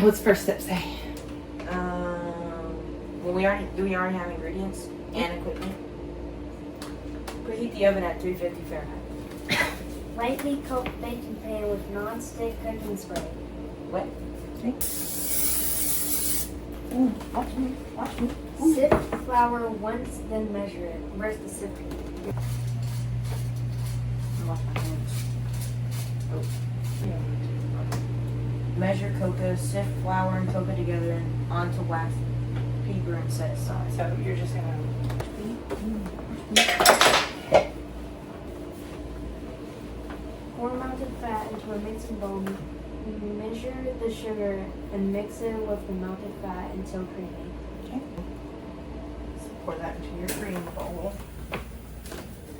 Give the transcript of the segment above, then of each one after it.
What's first step say? Well, do we already have ingredients and equipment? Preheat the oven at 350 Fahrenheit. Lightly coat baking pan with non-stick cooking spray. What? Okay. Watch me. Sift flour once, then measure it. Where's the sifter? Wash my hands. Oh. Measure cocoa, sift flour and cocoa together and onto wax paper and set aside. So you're just gonna. Pour melted fat into a mixing bowl. Measure the sugar and mix it with the melted fat until creamy. Okay. So pour that into your cream bowl.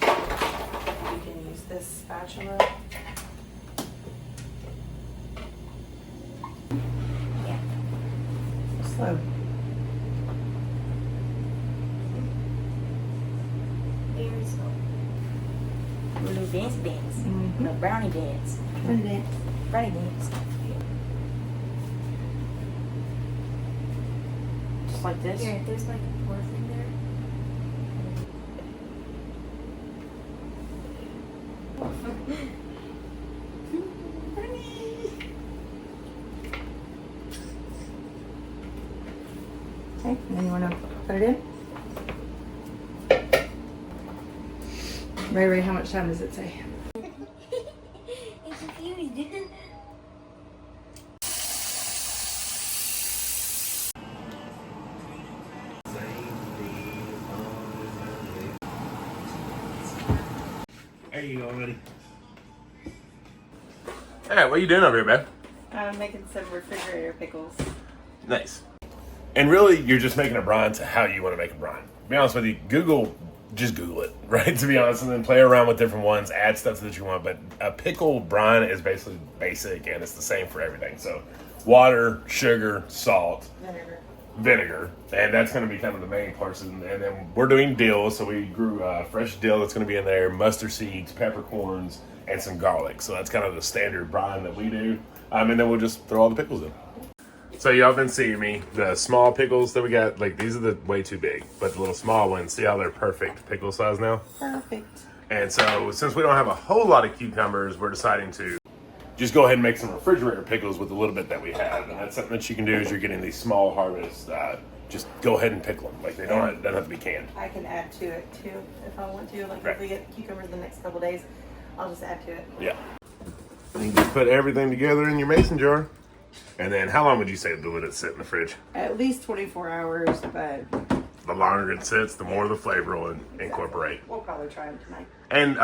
You can use this spatula. Yeah. Slow. Very slow. Little dance. Mm-hmm. No, brownie dance. Brownie dance. Brownie dance. Just like this. Here, there's like a pour thing there. Okay, and then you want to put it in? Ray, how much time does it say? I'm confused. There you go, buddy. Hey, what are you doing over here, man? I'm making some refrigerator pickles. Nice. And really, you're just making a brine to how you want to make a brine. To be honest with you, just Google it, right? To be honest, and then play around with different ones, add stuff that you want. But a pickle brine is basically basic, and it's the same for everything. So water, sugar, salt, vinegar, and that's going to be kind of the main parts. And then we're doing dill, so we grew fresh dill that's going to be in there, mustard seeds, peppercorns, and some garlic. So that's kind of the standard brine that we do. And then we'll just throw all the pickles in. So y'all been seeing me, the small pickles that we got, like these are the way too big, but the little small ones, see how they're perfect pickle size now? Perfect. And so since we don't have a whole lot of cucumbers, we're deciding to just go ahead and make some refrigerator pickles with the little bit that we have. And that's something that you can do as you're getting these small harvests. Just go ahead and pickle them. Like they don't have to be canned. I can add to it too if I want to. Like Right. if we get cucumbers the next couple days, I'll just add to it. Yeah. And you just put everything together in your mason jar. And then how long would you say to let it sit in the fridge? At least 24 hours, but The longer it sits, the more the flavor will incorporate. we'll probably try them tonight. And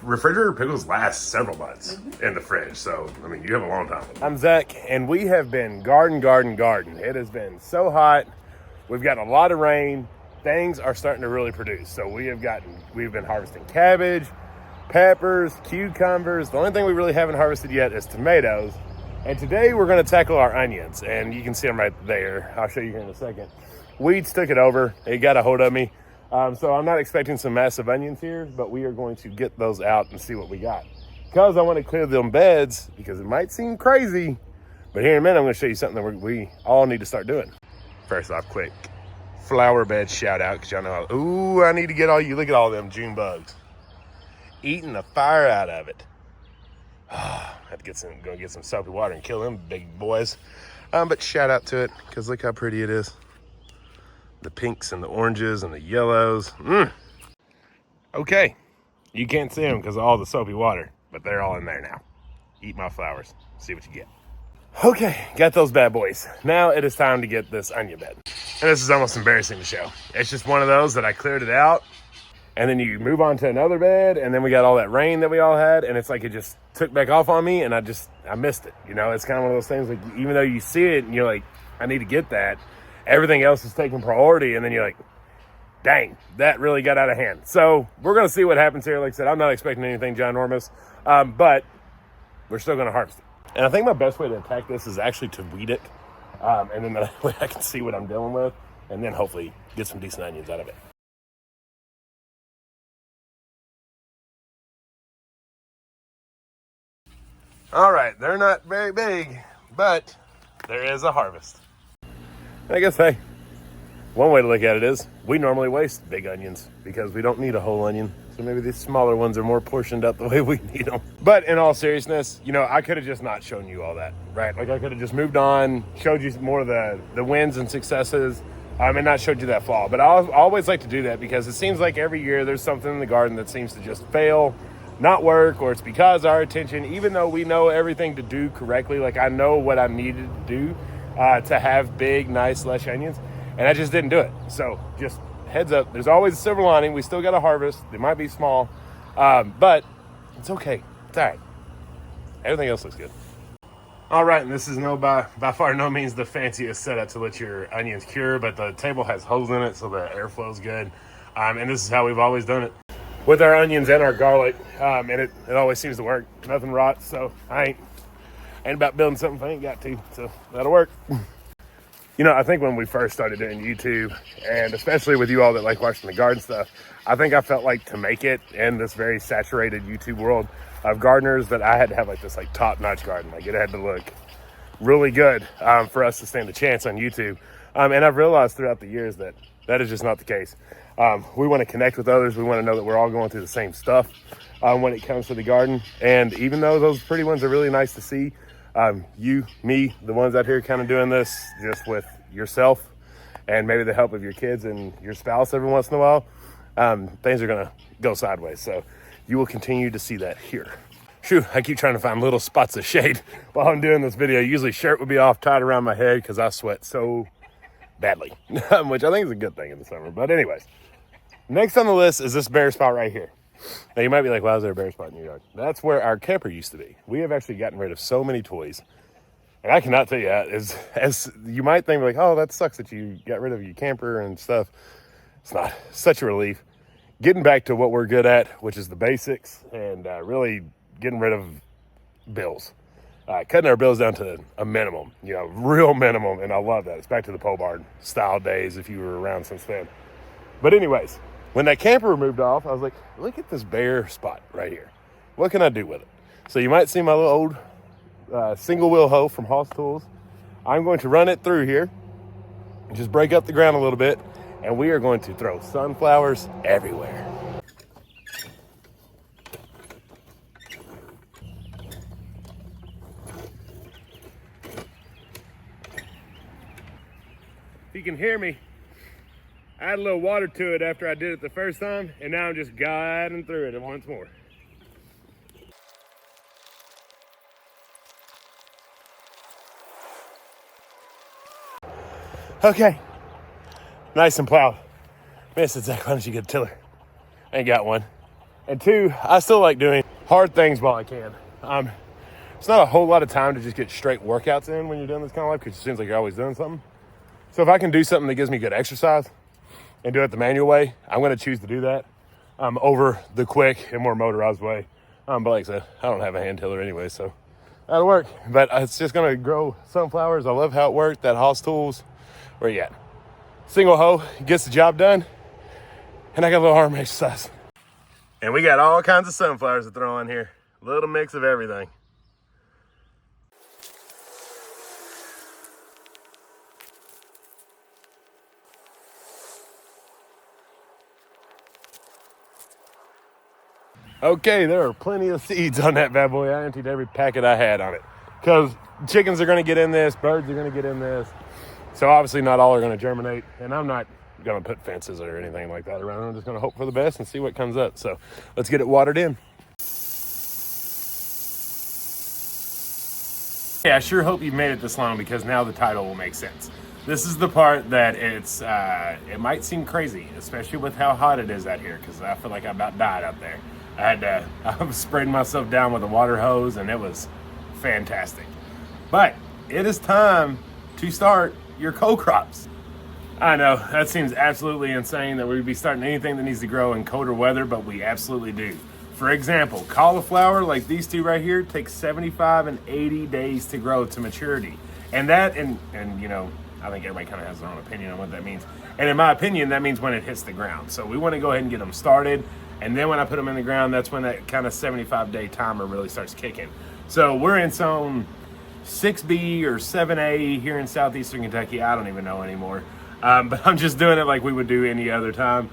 refrigerator pickles last several months in the fridge. So, I mean, you have a long time. I'm Zach, and we have been garden. It has been so hot. We've gotten a lot of rain. Things are starting to really produce. So we've been harvesting cabbage, peppers, cucumbers. The only thing we really haven't harvested yet is tomatoes. And today we're going to tackle our onions. And you can see them right there. I'll show you here in a second. Weeds took it over. It got a hold of me. So I'm not expecting some massive onions here, but we are going to get those out and see what we got. Because I want to clear them beds, because it might seem crazy, but here in a minute I'm going to show you something that we all need to start doing. First off, quick flower bed shout out, because y'all know, ooh, I need to get all you, look at all them June bugs. Eating the fire out of it. I have to go get some soapy water and kill them big boys. But shout out to it, because look how pretty it is. The pinks and the oranges and the yellows. Okay, you can't see them because of all the soapy water, but they're all in there now. Eat my flowers, see what you get. Okay, got those bad boys. Now it is time to get this onion bed. And this is almost embarrassing to show. It's just one of those that I cleared it out, and then you move on to another bed, and then we got all that rain that we all had, and it's like it just took back off on me, and I missed it. You know, it's kind of one of those things, like even though you see it and you're like, I need to get that, everything else is taking priority, and then you're like, dang, that really got out of hand. So we're going to see what happens here. Like I said, I'm not expecting anything ginormous, but we're still going to harvest it. And I think my best way to attack this is actually to weed it, and then that way I can see what I'm dealing with, and then hopefully get some decent onions out of it. All right, they're not very big, but there is a harvest. I guess, hey, one way to look at it is we normally waste big onions because we don't need a whole onion. So maybe these smaller ones are more portioned out the way we need them. But in all seriousness, you know, I could have just not shown you all that, right? Like I could have just moved on, showed you more of the wins and successes, and not showed you that flaw. But I always like to do that because it seems like every year there's something in the garden that seems to just fail, not work, or it's because our attention, even though we know everything to do correctly, like I know what I needed to do to have big, nice, lush onions, and I just didn't do it. So just heads up, there's always a silver lining. We still got to harvest. They might be small, but it's okay. It's all right. Everything else looks good. All right, and this is by far no means the fanciest setup to let your onions cure, but the table has holes in it so the airflow is good, and this is how we've always done it with our onions and our garlic, and it always seems to work. Nothing rots, so I ain't about building something if I ain't got to, so that'll work. You know, I think when we first started doing YouTube, and especially with you all that like watching the garden stuff, I think I felt like to make it in this very saturated YouTube world of gardeners that I had to have like this like top-notch garden. Like it had to look really good for us to stand a chance on YouTube. And I've realized throughout the years that that is just not the case. We want to connect with others. We want to know that we're all going through the same stuff when it comes to the garden. And even though those pretty ones are really nice to see, you, me, the ones out here kind of doing this just with yourself and maybe the help of your kids and your spouse every once in a while, things are going to go sideways. So you will continue to see that here. Phew, I keep trying to find little spots of shade while I'm doing this video. Usually shirt would be off, tied around my head because I sweat so badly, which I think is a good thing in the summer. But anyways, next on the list is this bare spot right here. Now you might be like, why is there a bare spot in your yard? That's where our camper used to be. We have actually gotten rid of so many toys. And I cannot tell you, as you might think, like, oh, that sucks that you got rid of your camper and stuff. It's not. It's such a relief. Getting back to what we're good at, which is the basics, and really getting rid of bills. Cutting our bills down to a minimum, you know, real minimum, and I love that. It's back to the pole barn style days if you were around since then. But anyways, when that camper moved off, I was like, look at this bare spot right here. What can I do with it? So you might see my little old single wheel hoe from Hoss Tools. I'm going to run it through here, just break up the ground a little bit, and we are going to throw sunflowers everywhere. If you can hear me, I add a little water to it after I did it the first time, and now I'm just guiding through it once more. Okay, nice and plowed. Man, I said, Zach, why don't you get a tiller? I ain't got one. And two, I still like doing hard things while I can. It's not a whole lot of time to just get straight workouts in when you're doing this kind of life because it seems like you're always doing something. So if I can do something that gives me good exercise and do it the manual way, I'm going to choose to do that over the quick and more motorized way. But like I said, I don't have a hand tiller anyway, so that'll work. But it's just going to grow sunflowers. I love how it worked. That Hoss Tools, where you at? Single hoe gets the job done, and I got a little arm exercise. And we got all kinds of sunflowers to throw in here. A little mix of everything. Okay, there are plenty of seeds on that bad boy. I emptied every packet I had on it. Because chickens are going to get in this, birds are going to get in this. So obviously not all are going to germinate. And I'm not going to put fences or anything like that around. I'm just going to hope for the best and see what comes up. So let's get it watered in. Yeah, I sure hope you made it this long because now the title will make sense. This is the part that it might seem crazy, especially with how hot it is out here because I feel like I about died out there. I was spraying myself down with a water hose and it was fantastic. But it is time to start your co-crops. I know, that seems absolutely insane that we'd be starting anything that needs to grow in colder weather, but we absolutely do. For example, cauliflower, like these two right here, takes 75 and 80 days to grow to maturity. And that, and you know, I think everybody kind of has their own opinion on what that means. And in my opinion, that means when it hits the ground. So we want to go ahead and get them started. And then when I put them in the ground, that's when that kind of 75-day timer really starts kicking. So we're in zone 6B or 7A here in southeastern Kentucky. I don't even know anymore. But I'm just doing it like we would do any other time.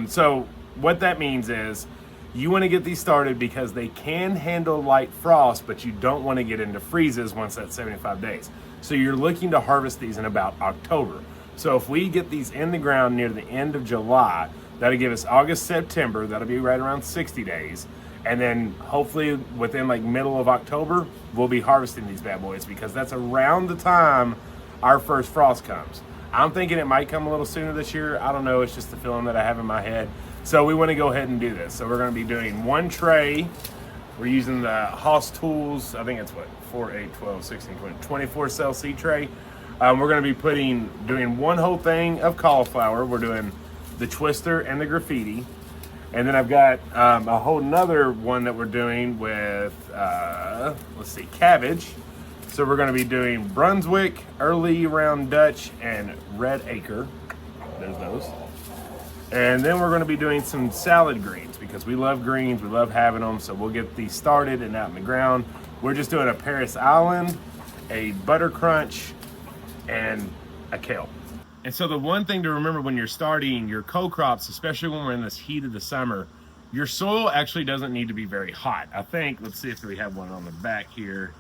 So what that means is you want to get these started because they can handle light frost, but you don't want to get into freezes once that's 75 days. So you're looking to harvest these in about October. So if we get these in the ground near the end of July, that'll give us August, September. That'll be right around 60 days. And then hopefully within like middle of October, we'll be harvesting these bad boys because that's around the time our first frost comes. I'm thinking it might come a little sooner this year. I don't know. It's just the feeling that I have in my head. So we want to go ahead and do this. So we're going to be doing one tray. We're using the Haas Tools. I think it's what, 4, 8, 12, 16, 20, 24 cell seed tray. We're going to be doing one whole thing of cauliflower. We're doing the twister and the graffiti. And then I've got a whole nother one that we're doing with, let's see, cabbage. So we're going to be doing Brunswick, Early Round Dutch, and Red Acre. There's those. And then we're going to be doing some salad greens because we love greens. We love having them. So we'll get these started and out in the ground. We're just doing a Paris Island, a Butter Crunch, and a kale. And so the one thing to remember when you're starting your co-crops, especially when we're in this heat of the summer, your soil actually doesn't need to be very hot. I think, let's see if we have one on the back here.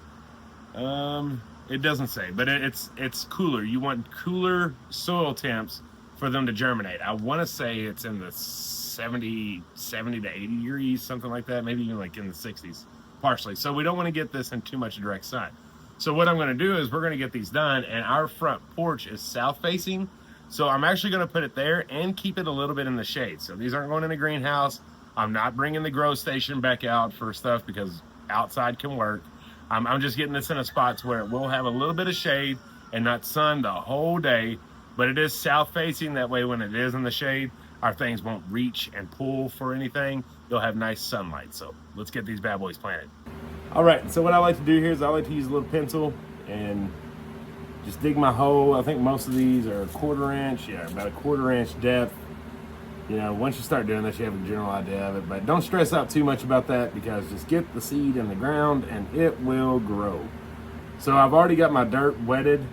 It doesn't say, but it's cooler. You want cooler soil temps for them to germinate. I want to say it's in the 70 to 80 degrees, something like that, maybe even like in the 60s, partially. So we don't want to get this in too much direct sun. So what I'm going to do is we're going to get these done, and our front porch is south facing. So I'm actually going to put it there and keep it a little bit in the shade. So these aren't going in the greenhouse. I'm not bringing the grow station back out for stuff because outside can work. I'm just getting this in a spot to where it will have a little bit of shade and not sun the whole day, but it is south facing. That way when it is in the shade, our things won't reach and pull for anything. They'll have nice sunlight. So let's get these bad boys planted. All right, so what I like to do here is I like to use a little pencil and just dig my hole. I think most of these are 1/4 inch, about a 1/4 inch depth. You know, once you start doing this, you have a general idea of it, but don't stress out too much about that because just get the seed in the ground and it will grow. So I've already got my dirt wetted.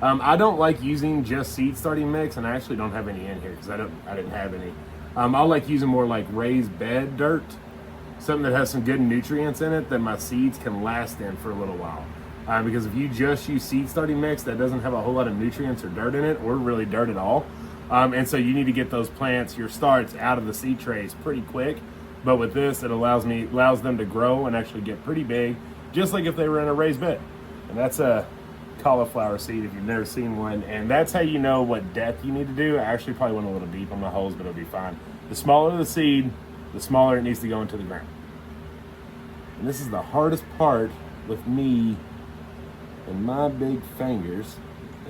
I don't like using just seed starting mix, and I actually don't have any in here because I didn't have any. I like using more like raised bed dirt, something that has some good nutrients in it that my seeds can last in for a little while. Because if you just use seed starting mix that doesn't have a whole lot of nutrients or dirt in it, or really dirt at all, and so you need to get those plants, your starts, out of the seed trays pretty quick. But with this, it allows them to grow and actually get pretty big, just like if they were in a raised bed. And that's a cauliflower seed if you've never seen one. And that's how you know what depth you need to do. I actually probably went a little deep on my holes, but it'll be fine. The smaller the seed, the smaller it needs to go into the ground. And this is the hardest part with me and my big fingers,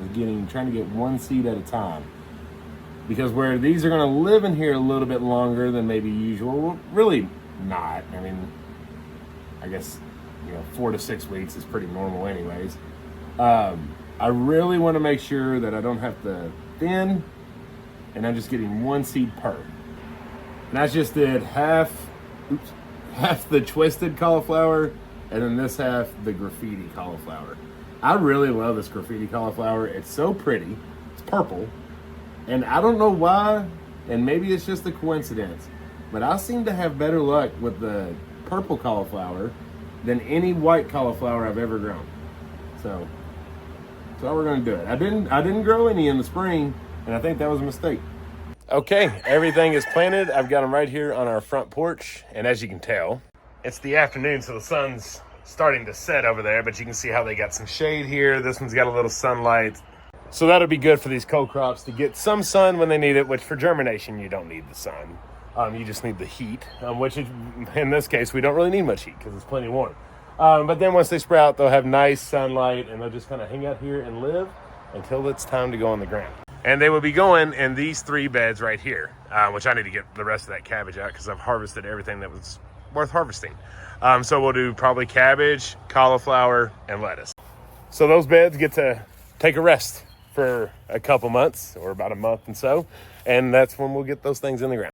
is trying to get one seed at a time. Because where these are going to live in here a little bit longer than maybe usual, well, really not. I mean, I guess 4 to 6 weeks is pretty normal anyways. I really want to make sure that I don't have to thin, and I'm just getting one seed per. And I just did half the twisted cauliflower, and then this half the graffiti cauliflower. I really love this graffiti cauliflower. It's so pretty. It's purple. And I don't know why, and maybe it's just a coincidence, but I seem to have better luck with the purple cauliflower than any white cauliflower I've ever grown. So that's how we're gonna do it. I didn't grow any in the spring, and I think that was a mistake. Okay, everything is planted. I've got them right here on our front porch, and as you can tell, it's the afternoon, so the sun's starting to set over there, but you can see how they got some shade here. This one's got a little sunlight. So that'll be good for these co-crops to get some sun when they need it, which for germination, you don't need the sun. You just need the heat, which in this case, we don't really need much heat because it's plenty warm. But then once they sprout, they'll have nice sunlight and they'll just kind of hang out here and live until it's time to go on the ground. And they will be going in these 3 beds right here, which I need to get the rest of that cabbage out because I've harvested everything that was worth harvesting. So we'll do probably cabbage, cauliflower, and lettuce. So those beds get to take a rest for a couple months or about a month and so, and that's when we'll get those things in the ground.